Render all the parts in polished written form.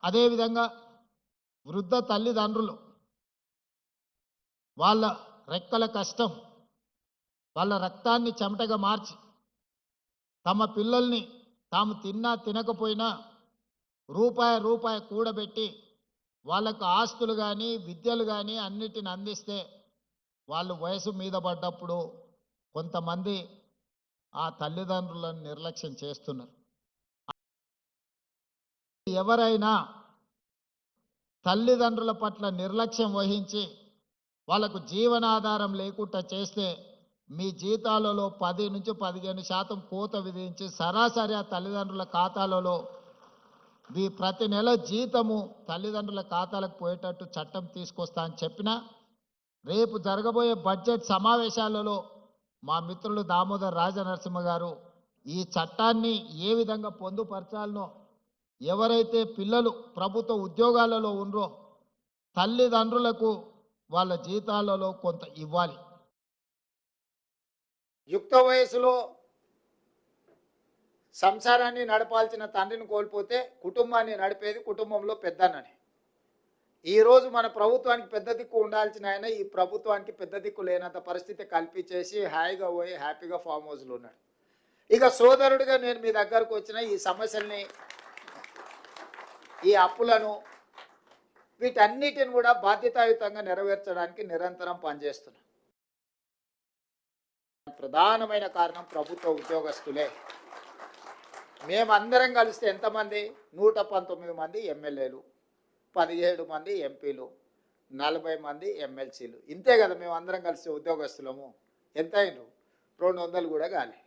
అదేవిధంగా వృద్ధ తల్లిదండ్రులు వాళ్ళ రెక్కల కష్టం, వాళ్ళ రక్తాన్ని చెమటగా మార్చి తమ పిల్లల్ని తాము తిన్నా తినకపోయినా రూపాయి రూపాయి కూడబెట్టి వాళ్ళకు ఆస్తులు కానీ విద్యలు కానీ అన్నిటిని అందిస్తే వాళ్ళు వయసు మీద పడ్డప్పుడు కొంతమంది ఆ తల్లిదండ్రులను నిర్లక్ష్యం చేస్తున్నారు. ఎవరైనా తల్లిదండ్రుల పట్ల నిర్లక్ష్యం వహించి వాళ్ళకు జీవనాధారం లేకుండా చేస్తే మీ జీతాలలో 10 నుంచి 15% కోత విధించి సరాసరి ఆ తల్లిదండ్రుల ఖాతాలలో మీ ప్రతి నెల జీతము తల్లిదండ్రుల ఖాతాలకు పోయేటట్టు చట్టం తీసుకొస్తా అని చెప్పినా రేపు జరగబోయే బడ్జెట్ సమావేశాలలో మా మిత్రులు దామోదర్ రాజనరసింహ గారు ఈ చట్టాన్ని ఏ విధంగా పొందుపరచాలనో, ఎవరైతే పిల్లలు ప్రభుత్వ ఉద్యోగాలలో ఉన్నారో తల్లిదండ్రులకు వాళ్ళ జీతాలలో కొంత ఇవ్వాలి. యుక్త వయసులో సంసారాన్ని నడపాల్సిన తండ్రిని కోల్పోతే కుటుంబాన్ని నడిపేది కుటుంబంలో పెద్దన్నని. ఈరోజు మన ప్రభుత్వానికి పెద్ద దిక్కు ఉండాల్సిన ఆయన ఈ ప్రభుత్వానికి పెద్ద దిక్కు లేనంత పరిస్థితి కల్పించేసి హాయిగా పోయి హ్యాపీగా ఫామ్ హౌస్లో ఉన్నాడు. ఇక సోదరుడిగా నేను మీ దగ్గరకు వచ్చిన ఈ సమస్యల్ని, ఈ అప్పులను, వీటన్నిటిని కూడా బాధ్యతాయుతంగా నెరవేర్చడానికి నిరంతరం పనిచేస్తున్నాం. ప్రధానమైన కారణం ప్రభుత్వ ఉద్యోగస్తులే. మేమందరం కలిస్తే ఎంతమంది? 119 మంది ఎమ్మెల్యేలు, 17 మంది ఎంపీలు, 40 మంది ఎమ్మెల్సీలు. ఇంతే కదా మేము అందరం కలిసి ఉద్యోగస్తులము. ఎంత అయినరు? 200 కూడా కాలే.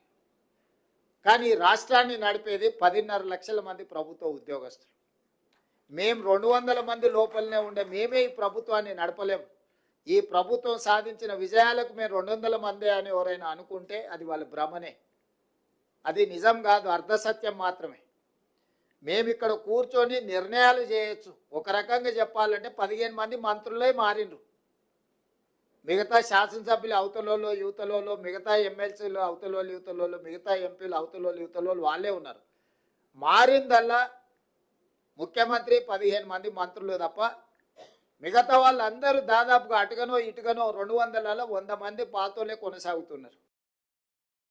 కానీ రాష్ట్రాన్ని నడిపేది 10.5 లక్షల మంది ప్రభుత్వ ఉద్యోగస్తులు. మేము 200 మంది లోపలనే ఉండే మేమే ఈ ప్రభుత్వాన్ని నడపలేము. ఈ ప్రభుత్వం సాధించిన విజయాలకు మేము 200 మందే అని ఎవరైనా అనుకుంటే అది వాళ్ళ భ్రమనే. అది నిజం కాదు, అర్ధసత్యం మాత్రమే. మేము ఇక్కడ కూర్చొని నిర్ణయాలు చేయొచ్చు. ఒక రకంగా చెప్పాలంటే 15 మంది మంత్రులే మారిండ్రు. మిగతా శాసనసభ్యులు అవతలలో యువతలలో, మిగతా ఎమ్మెల్సీలు అవతలలో యువతలలో, మిగతా ఎంపీలు అవతలలో యువతలలో వాళ్ళే ఉన్నారు. మారిందల్లా ముఖ్యమంత్రి 15 మంది మంత్రులు తప్ప మిగతా వాళ్ళందరూ దాదాపుగా అటుగనో ఇటుగనో 200లలో 100 మంది పాతోలే కొనసాగుతున్నారు.